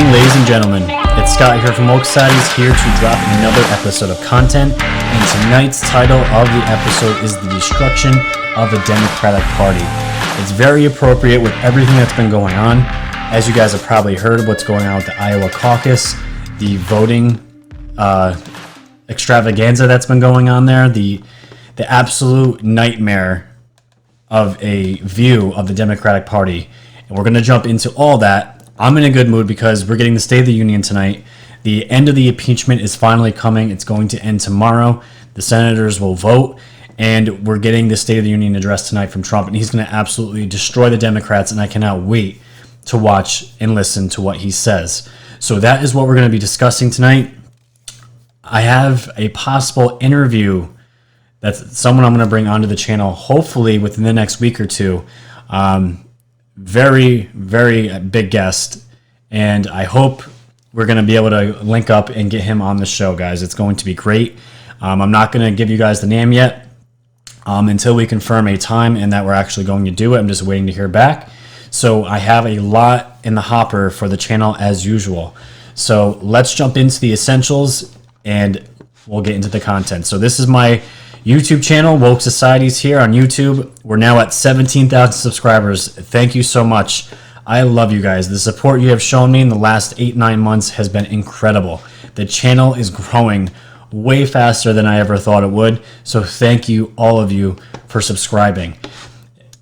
morning, ladies and gentlemen. It's Scott here from Woke Societies, here to drop another episode of content. And tonight's title of the episode is The Destruction of the Democratic Party. It's very appropriate with everything that's been going on. As you guys have probably heard, what's going on with the Iowa Caucus, the voting extravaganza that's been going on there, the absolute nightmare of a view of the Democratic Party. And we're going to jump into all that. I'm in a good mood because we're getting the State of the Union tonight. The end of the impeachment is finally coming. It's going to end tomorrow. The senators will vote, and we're getting the State of the Union address tonight from Trump, and he's going to absolutely destroy the Democrats, and I cannot wait to watch and listen to what he says. So that is what we're going to be discussing tonight. I have a possible interview that's someone I'm going to bring onto the channel, hopefully within the next week or two. Very, very big guest, and I hope we're going to be able to link up and get him on the show, guys. It's going to be great. I'm not going to give you guys the name yet until we confirm a time and that we're actually going to do it. I'm just waiting to hear back. So I have a lot in the hopper for the channel as usual. So let's jump into the essentials and we'll get into the content. So this is my YouTube channel, Woke Societies, here on YouTube. We're now at 17,000 subscribers. Thank you so much. I love you guys. The support you have shown me in the last 8-9 months has been incredible. The channel is growing way faster than I ever thought it would. So thank you, all of you, for subscribing.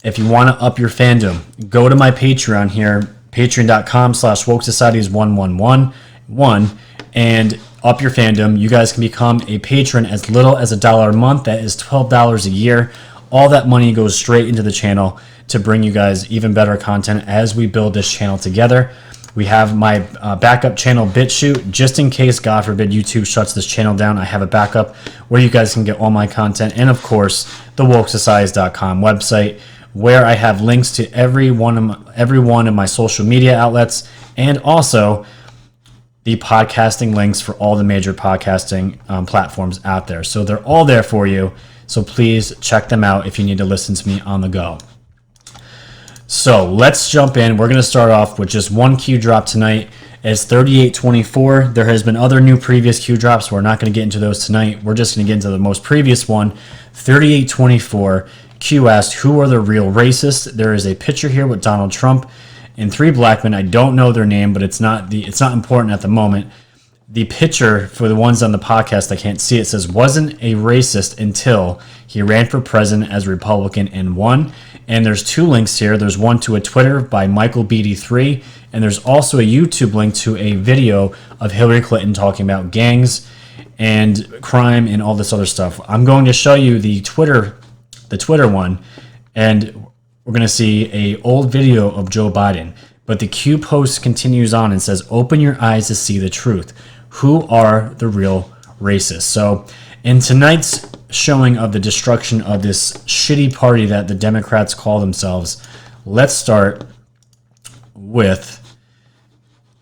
If you want to up your fandom, go to my Patreon here, patreon.com/WokeSocieties1111, and up your fandom. You guys can become a patron as little as $1 a month. That is $12 a year. All that money goes straight into the channel to bring you guys even better content as we build this channel together. We have my backup channel, BitChute, just in case, God forbid, YouTube shuts this channel down. I have a backup where you guys can get all my content. And of course, the WokeSocieties.com website, where I have links to every one of my social media outlets, and also the podcasting links for all the major podcasting platforms out there. So they're all there for you. So please check them out if you need to listen to me on the go. So let's jump in. We're going to start off with just one Q drop tonight. It's 3824. There has been other new previous Q drops. We're not going to get into those tonight. We're just going to get into the most previous one. 3824. Q asked, who are the real racists? There is a picture here with Donald Trump and 3 black men. I don't know their name, but it's not important at the moment. The picture, for the ones on the podcast that can't see it, says, wasn't a racist until he ran for president as a Republican and won. And there's 2 links here. There's one to a Twitter by Michael BD3, and there's also a YouTube link to a video of Hillary Clinton talking about gangs and crime and all this other stuff. I'm going to show you the Twitter one, and we're going to see a old video of Joe Biden. But the Q post continues on and says, open your eyes to see the truth. Who are the real racists? So in tonight's showing of the destruction of this shitty party that the Democrats call themselves, let's start with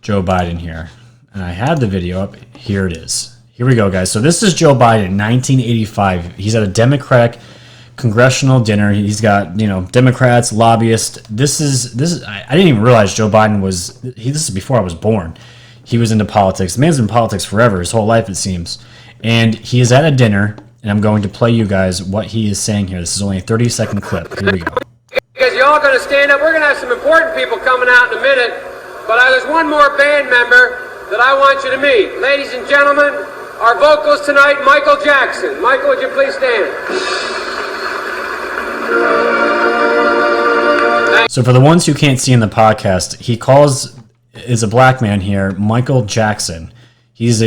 Joe Biden here. And I had the video up. Here it is. Here we go, guys. So this is Joe Biden, 1985. He's at a Democratic congressional dinner. He's got, Democrats, lobbyists. This is I didn't even realize Joe Biden was, this is before I was born. He was into politics. The man's been in politics forever, his whole life it seems. And he is at a dinner, and I'm going to play you guys what he is saying here. This is only a 30-second clip. Here we go. Because you're all going to stand up. We're going to have some important people coming out in a minute, but there's one more band member that I want you to meet. Ladies and gentlemen, our vocals tonight, Michael Jackson. Michael, would you please stand? So for the ones who can't see in the podcast, is a black man here, Michael Jackson. He's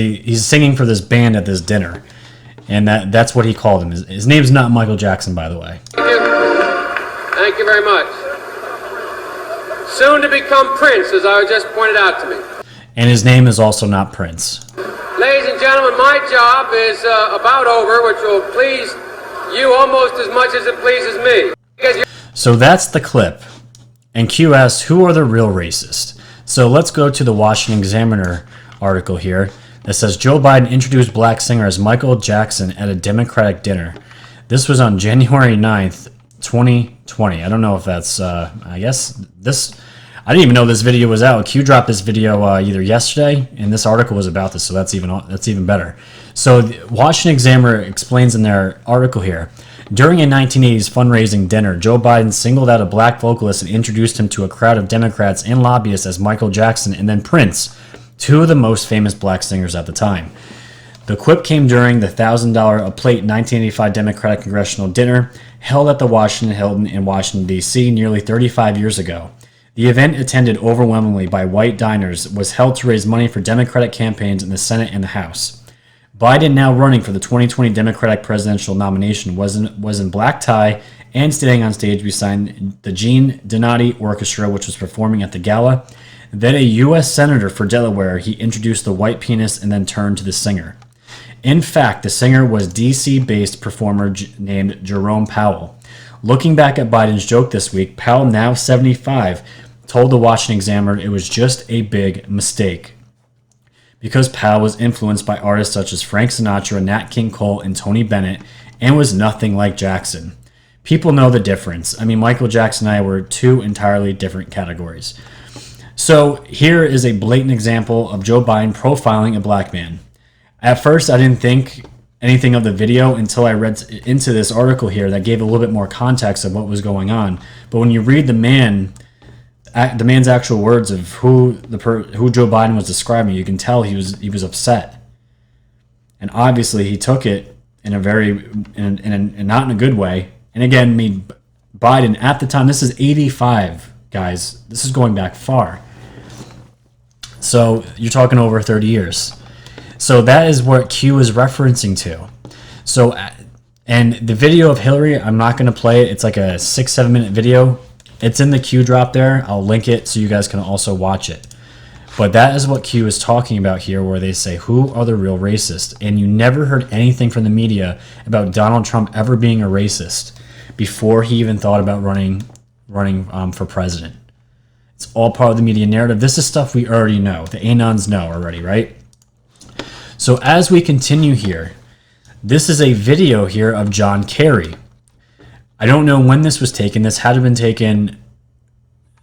singing for this band at this dinner, and that's what he called him. His name's not Michael Jackson, by the way. Thank you very much. Soon to become Prince, as I just pointed out to me. And his name is also not Prince. Ladies and gentlemen, my job is about over, which will please you almost as much as it pleases me. So that's the clip. And Q asks, who are the real racists? So let's go to the Washington Examiner article here that says Joe Biden introduced black singer as Michael Jackson at a Democratic dinner. This was on January 9th, 2020. I don't know if that's, I didn't even know this video was out. Q dropped this video either yesterday, and this article was about this, so that's even better. So the Washington Examiner explains in their article here, during a 1980s fundraising dinner, Joe Biden singled out a black vocalist and introduced him to a crowd of Democrats and lobbyists as Michael Jackson and then Prince, two of the most famous black singers at the time. The quip came during the $1,000 a plate 1985 Democratic congressional dinner held at the Washington Hilton in Washington, D.C. nearly 35 years ago. The event, attended overwhelmingly by white diners, was held to raise money for Democratic campaigns in the Senate and the House. Biden, now running for the 2020 Democratic presidential nomination, was in black tie and standing on stage beside the Gene Donati Orchestra, which was performing at the gala. Then a U.S. Senator for Delaware, he introduced the white pianist and then turned to the singer. In fact, the singer was D.C.-based performer named Jerome Powell. Looking back at Biden's joke this week, Powell, now 75, told the Washington Examiner it was just a big mistake, because Powell was influenced by artists such as Frank Sinatra, Nat King Cole, and Tony Bennett, and was nothing like Jackson. People know the difference. I mean, Michael Jackson and I were two entirely different categories. So here is a blatant example of Joe Biden profiling a black man. At first, I didn't think anything of the video until I read into this article here that gave a little bit more context of what was going on. But when you read the man's actual words of who Joe Biden was describing, you can tell he was upset, and obviously he took it in a not in a good way. And again, I mean, Biden at the time, this is 85, guys. This is going back far. So you're talking over 30 years. So that is what Q is referencing to. So, and the video of Hillary, I'm not going to play it. It's like a 6-7 minute video. It's in the Q drop there. I'll link it so you guys can also watch it. But that is what Q is talking about here, where they say, who are the real racists? And you never heard anything from the media about Donald Trump ever being a racist before he even thought about running for president. It's all part of the media narrative. This is stuff we already know. The Anons know already, right? So as we continue here, this is a video here of John Kerry. I don't know when this was taken. This had to have been taken,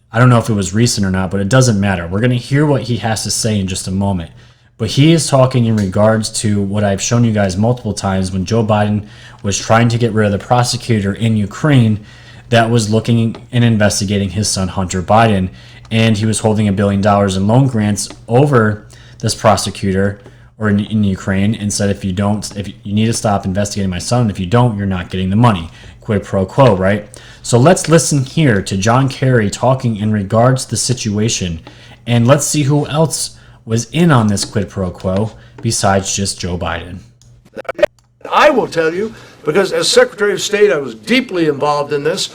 I don't know if it was recent or not, but it doesn't matter. We're going to hear what he has to say in just a moment. But he is talking in regards to what I've shown you guys multiple times when Joe Biden was trying to get rid of the prosecutor in Ukraine that was looking and investigating his son Hunter Biden. And he was holding $1 billion in loan grants over this prosecutor or in Ukraine, and said, if you need to stop investigating my son, if you don't, you're not getting the money. Quid pro quo, right? So let's listen here to John Kerry talking in regards to the situation, and let's see who else was in on this quid pro quo besides just Joe Biden. I will tell you, because as Secretary of State, I was deeply involved in this.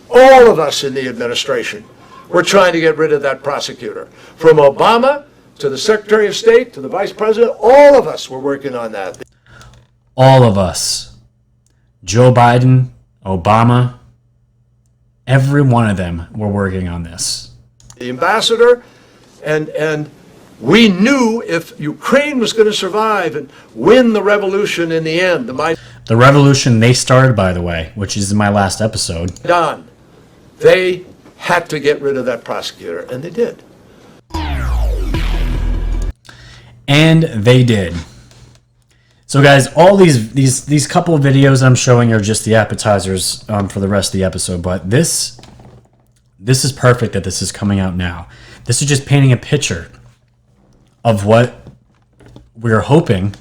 All of us in the administration were trying to get rid of that prosecutor. From Obama to the Secretary of State, to the Vice President, all of us were working on that. All of us. Joe Biden, Obama, every one of them were working on this. The ambassador, and we knew if Ukraine was going to survive and win the revolution in the end, the revolution they started, by the way, which is in my last episode, they had to get rid of that prosecutor, and they did. And they did. So guys, all these couple of videos I'm showing are just the appetizers for the rest of the episode, but this is perfect that this is coming out now. This is just painting a picture of what we're hoping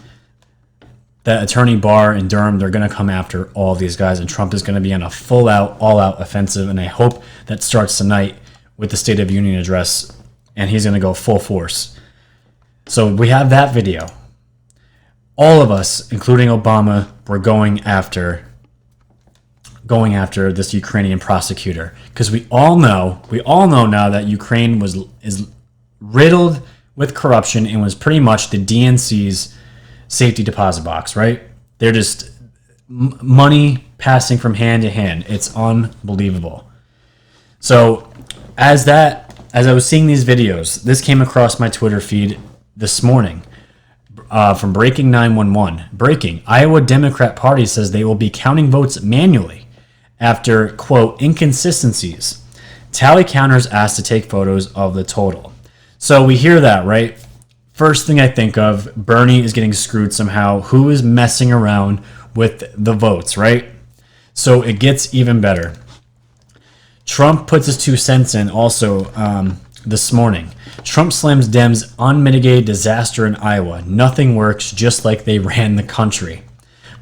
that Attorney Barr and Durham, they're going to come after all these guys, and Trump is going to be on a full-out, all-out offensive, and I hope that starts tonight with the State of Union address, and he's going to go full force. So we have that video. All of us, including Obama, were going after this Ukrainian prosecutor, because we all know now that Ukraine is riddled with corruption and was pretty much the DNC's safety deposit box, right? They're just money passing from hand to hand. It's unbelievable. So as I was seeing these videos, this came across my Twitter feed this morning from Breaking 911. Breaking: Iowa Democrat Party says they will be counting votes manually after, quote, inconsistencies Tally counters asked to take photos of the total. So we hear that, right? First thing I think of, Bernie is getting screwed somehow. Who is messing around with the votes, right? So it gets even better. Trump puts his 2 cents in also this morning. Trump slams Dems' unmitigated disaster in Iowa. Nothing works, just like they ran the country.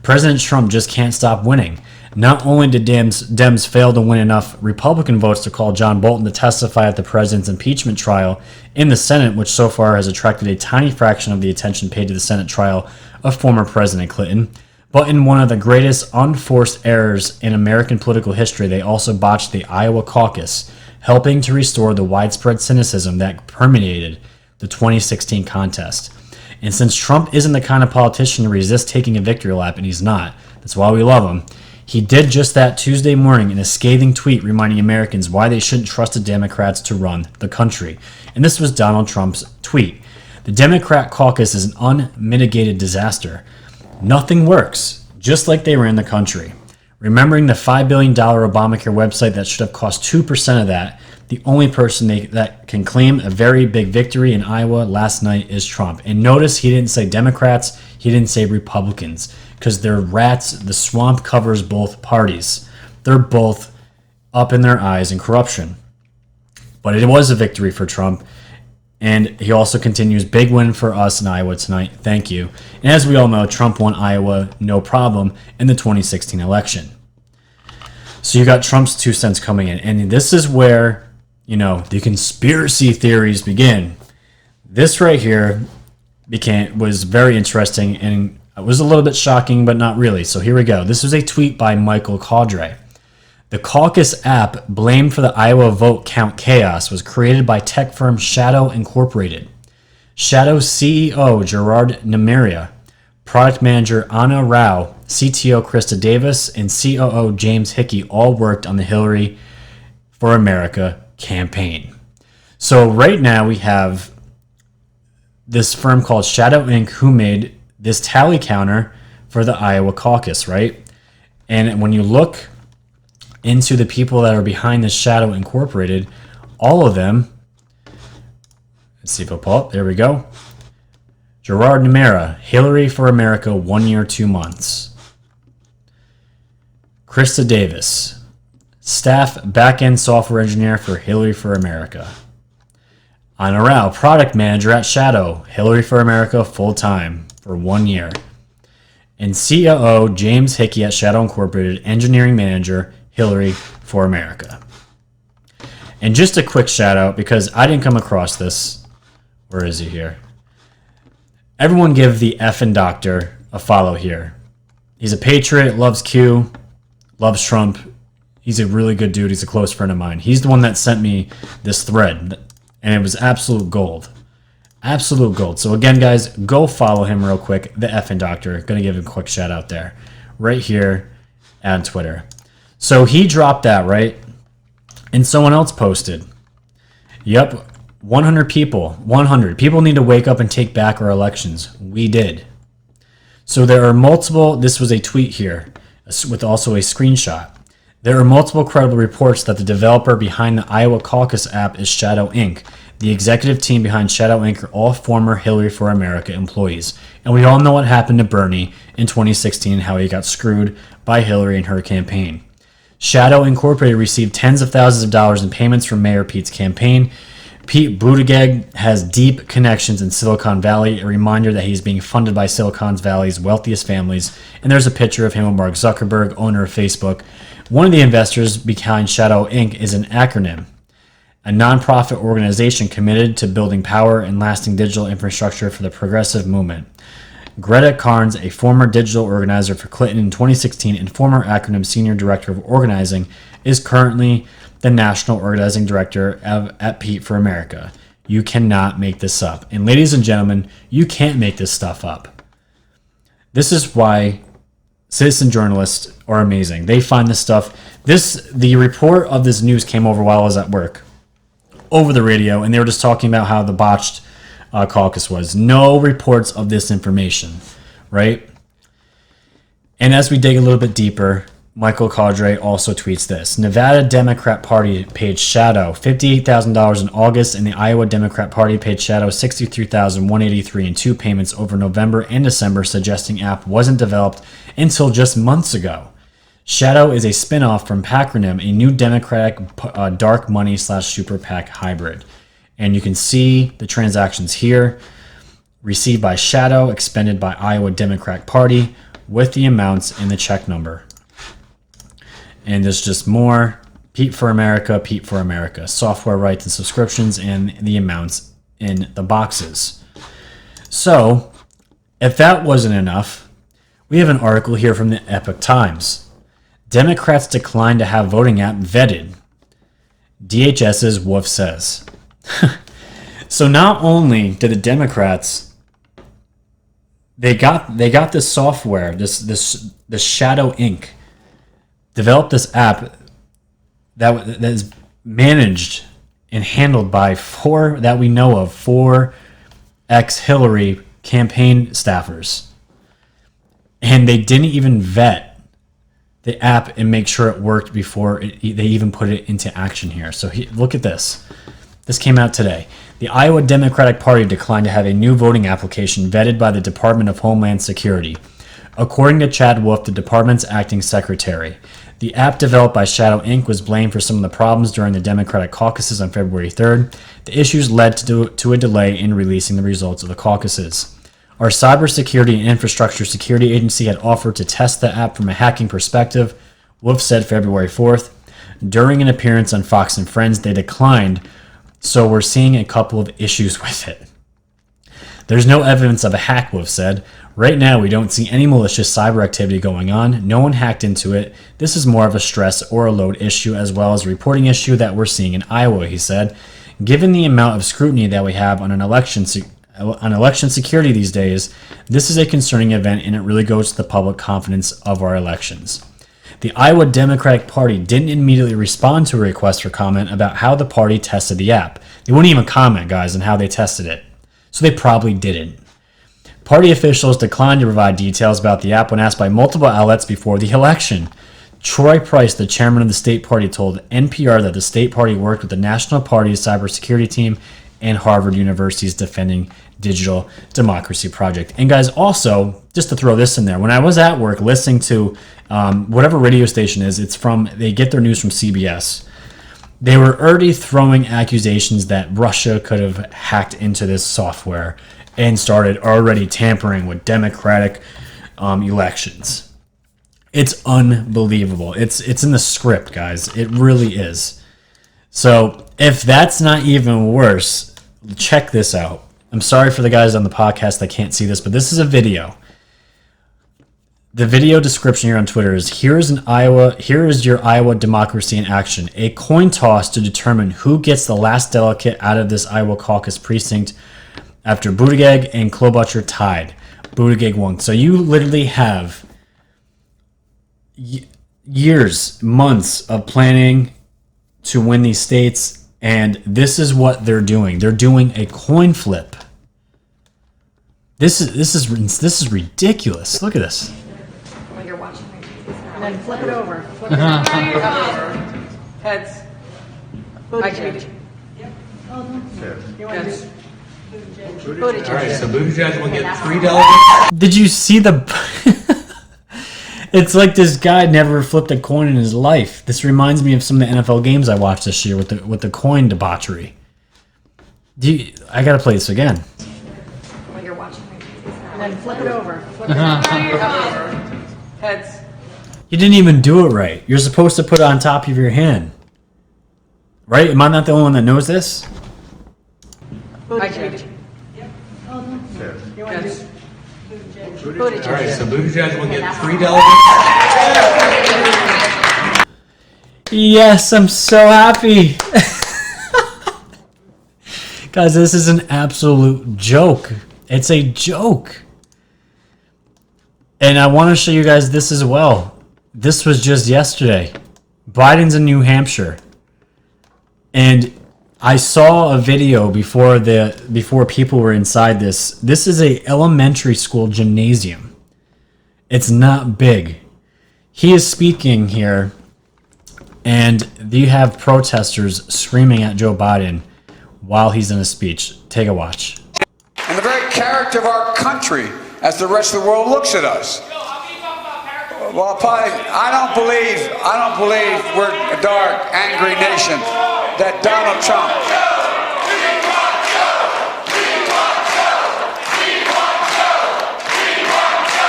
President Trump just can't stop winning. Not only did Dems fail to win enough Republican votes to call John Bolton to testify at the president's impeachment trial in the Senate, which so far has attracted a tiny fraction of the attention paid to the Senate trial of former President Clinton, but in one of the greatest unforced errors in American political history, they also botched the Iowa Caucus, helping to restore the widespread cynicism that permeated the 2016 contest. And since Trump isn't the kind of politician to resist taking a victory lap, and he's not, that's why we love him, he did just that Tuesday morning in a scathing tweet reminding Americans why they shouldn't trust the Democrats to run the country. And this was Donald Trump's tweet. The Democrat Caucus is an unmitigated disaster. Nothing works, just like they ran the country. Remembering the $5 billion Obamacare website that should have cost 2% of that, the only person that can claim a very big victory in Iowa last night is Trump. And notice he didn't say Democrats, he didn't say Republicans, because they're rats. The swamp covers both parties. They're both up in their eyes in corruption. But it was a victory for Trump. And he also continues, big win for us in Iowa tonight. Thank you. And as we all know, Trump won Iowa no problem in the 2016 election. So you got Trump's 2 cents coming in. And this is where, the conspiracy theories begin. This right here was very interesting, and it was a little bit shocking, but not really. So here we go. This was a tweet by Michael Caudre. The Caucus app blamed for the Iowa vote count chaos was created by tech firm Shadow Incorporated. Shadow CEO Gerard Namiria, product manager Anna Rao, CTO Krista Davis, and COO James Hickey all worked on the Hillary for America campaign. So right now we have this firm called Shadow Inc. who made this tally counter for the Iowa caucus, right? And when you look into the people that are behind this Shadow Incorporated, all of them, let's see if I'll pull up, there we go. Gerard Namera, Hillary for America, 1 year, 2 months. Krista Davis, staff back-end software engineer for Hillary for America. Anna Rao, product manager at Shadow, Hillary for America, full-time for 1 year. And COO James Hickey at Shadow Incorporated, engineering manager, Hillary for America. And just a quick shout out, because I didn't come across this. Where is he here? Everyone give the effing doctor a follow here. He's a patriot, loves Q, loves Trump. He's a really good dude. He's a close friend of mine. He's the one that sent me this thread, and it was absolute gold. Absolute gold. So again, guys, go follow him real quick. The effing doctor. Gonna give him a quick shout out there. Right here on Twitter. So he dropped that, right? And someone else posted. Yep, 100 people. 100. People need to wake up and take back our elections. We did. So there are multiple, this was a tweet here, with also a screenshot. There are multiple credible reports that the developer behind the Iowa Caucus app is Shadow Inc. The executive team behind Shadow Inc. are all former Hillary for America employees. And we all know what happened to Bernie in 2016 and how he got screwed by Hillary in her campaign. Shadow Incorporated received tens of thousands of dollars in payments from Mayor Pete's campaign. Pete Buttigieg has deep connections in Silicon Valley, a reminder that he's being funded by Silicon Valley's wealthiest families. And there's a picture of him with Mark Zuckerberg, owner of Facebook. One of the investors behind Shadow Inc. is an acronym, a nonprofit organization committed to building power and lasting digital infrastructure for the progressive movement. Greta Carnes, a former digital organizer for Clinton in 2016 and former acronym senior director of organizing, is currently the national organizing director at Pete for America. You cannot make this up. And ladies and gentlemen, you can't make this stuff up. This is why citizen journalists are amazing. They find this stuff. The report of this news came over while I was at work, over the radio, and they were just talking about how the botched caucus was. No reports of this information, right? And as we dig a little bit deeper, Michael Cadre also tweets this. Nevada Democrat Party paid Shadow $58,000 in August, and the Iowa Democrat Party paid Shadow $63,183 in 2 payments over November and December, suggesting app wasn't developed until just months ago. Shadow is a spinoff from Pacrinim, a new Democratic dark money / super PAC hybrid. And you can see the transactions here. Received by Shadow, expended by Iowa Democrat Party, with the amounts in the check number. And there's just more. Pete for America, software rights and subscriptions, and the amounts in the boxes. So, if that wasn't enough, we have an article here from the Epoch Times. Democrats decline to have voting app vetted. DHS's Wolf says. So not only did the Democrats, they got this software, this Shadow Inc. developed this app that is managed and handled by 4 ex-Hillary campaign staffers. And they didn't even vet the app and make sure it worked before they even put it into action here. So look at this. This came out today. The Iowa Democratic Party declined to have a new voting application vetted by the Department of Homeland Security. According to Chad Wolf, the department's acting secretary, the app developed by Shadow Inc. was blamed for some of the problems during the Democratic caucuses on February 3rd. The issues led to a delay in releasing the results of the caucuses. Our Cybersecurity and Infrastructure Security Agency had offered to test the app from a hacking perspective, Wolf said February 4th. During an appearance on Fox and Friends, they declined, so we're seeing a couple of issues with it. There's no evidence of a hack, Wolf said. Right now, we don't see any malicious cyber activity going on. No one hacked into it. This is more of a stress or a load issue as well as a reporting issue that we're seeing in Iowa, he said. Given the amount of scrutiny that we have on election security these days, this is a concerning event and it really goes to the public confidence of our elections. The Iowa Democratic Party didn't immediately respond to a request for comment about how the party tested the app. They wouldn't even comment, guys, on how they tested it. So they probably didn't. Party officials declined to provide details about the app when asked by multiple outlets before the election. Troy Price, the chairman of the state party, told NPR that the state party worked with the National Party's cybersecurity team and Harvard University's Defending Digital Democracy Project. And guys, also, just to throw this in there, when I was at work listening to whatever radio station is, they get their news from CBS. They were already throwing accusations that Russia could have hacked into this software and started already tampering with Democratic elections. It's unbelievable. It's in the script, guys. It really is. So if that's not even worse, check this out. I'm sorry for the guys on the podcast that can't see this, but this is a video. The video description here on Twitter is, here is your Iowa democracy in action. A coin toss to determine who gets the last delegate out of this Iowa caucus precinct after Buttigieg and Klobuchar tied. Buttigieg won. So you literally have years, months of planning to win these states, and this is what they're doing. They're doing a coin flip. This is ridiculous. Look at this. When you're watching me, and then flip it over. Flip it over. Heads. Buttigieg. You want to do Buttigieg. All right, so Buttigieg will get 3 delegates. Did you see the... It's like this guy never flipped a coin in his life. This reminds me of some of the NFL games I watched this year with the coin debauchery. I gotta play this again. When you're watching me, and then flip it over. Flip it over. Heads. You didn't even do it right. You're supposed to put it on top of your hand. Right? Am I not the only one that knows this? Buttigieg. You want to do Buttigieg. All right, so Buttigieg will get 3 delegates. Yes, I'm so happy. Guys, this is an absolute joke. It's a joke. And I want to show you guys this as well. This was just yesterday. Biden's in New Hampshire. And I saw a video before people were inside this. This is a elementary school gymnasium. It's not big. he is speaking here, and you have protesters screaming at Joe Biden while he's in a speech. Take a watch. And the very character of our country as the rest of the world looks at us. Well, I don't believe we're a dark, angry nation. That Donald Trump.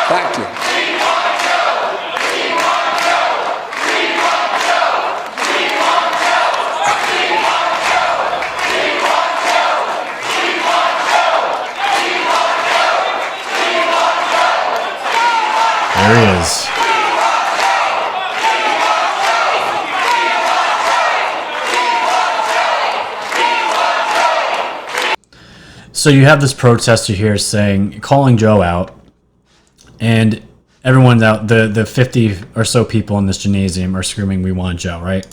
Thank you. There he is. So you have this protester here calling Joe out, and everyone's out. The 50 or so people in this gymnasium are screaming, "We want Joe," right?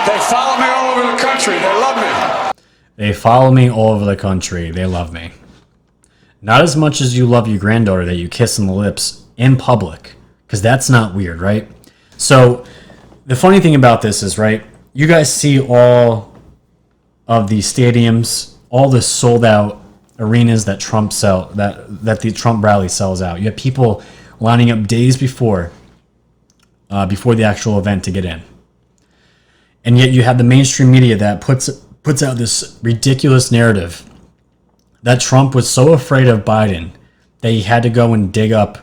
They follow me all over the country. They love me. They follow me all over the country. They love me. Not as much as you love your granddaughter that you kiss on the lips in public, because that's not weird, right? So the funny thing about this is, right, you guys see all of the stadiums, all the sold out arenas that Trump that the Trump rally sells out. You have people lining up days before the actual event to get in. And yet you have the mainstream media that puts out this ridiculous narrative that Trump was so afraid of Biden that he had to go and dig up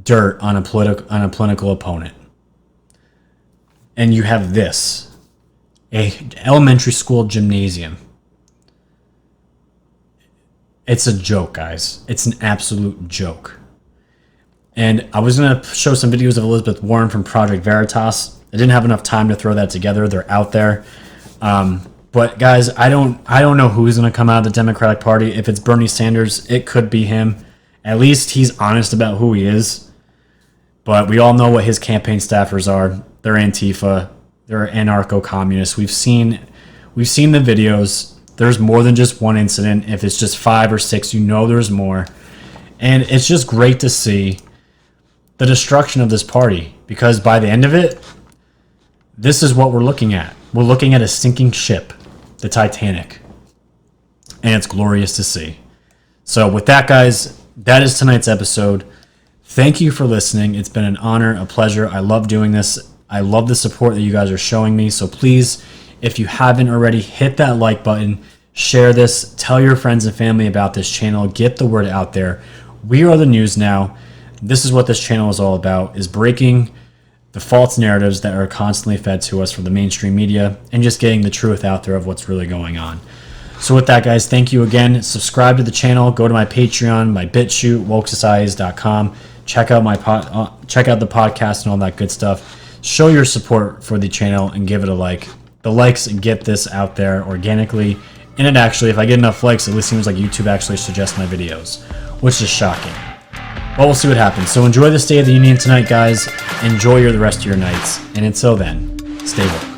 dirt on a political opponent. And you have this, a elementary school gymnasium. It's a joke, guys. It's an absolute joke. And I was going to show some videos of Elizabeth Warren from Project Veritas. I didn't have enough time to throw that together. They're out there. But guys, I don't know who's going to come out of the Democratic Party. If it's Bernie Sanders, it could be him. At least he's honest about who he is. But we all know what his campaign staffers are. They're Antifa. They're anarcho-communists. We've seen the videos. There's more than just one incident. If it's just 5 or 6, you know there's more. And it's just great to see the destruction of this party. Because by the end of it, this is what we're looking at. We're looking at a sinking ship, the Titanic. And it's glorious to see. So with that, guys, that is tonight's episode. Thank you for listening. It's been an honor, a pleasure. I love doing this. I love the support that you guys are showing me. So please, if you haven't already, hit that like button, share this, tell your friends and family about this channel, get the word out there. We are the news now. This is what this channel is all about, is breaking the false narratives that are constantly fed to us from the mainstream media and just getting the truth out there of what's really going on. So with that, guys, thank you again. Subscribe to the channel. Go to my Patreon, my BitChute, wokesocieties.com. Check out the podcast and all that good stuff. Show your support for the channel and give it a like. The likes get this out there organically. And it actually, if I get enough likes, it seems like YouTube actually suggests my videos, which is shocking. But we'll see what happens. So enjoy the State of the Union tonight, guys. Enjoy the rest of your nights. And until then, stay woke.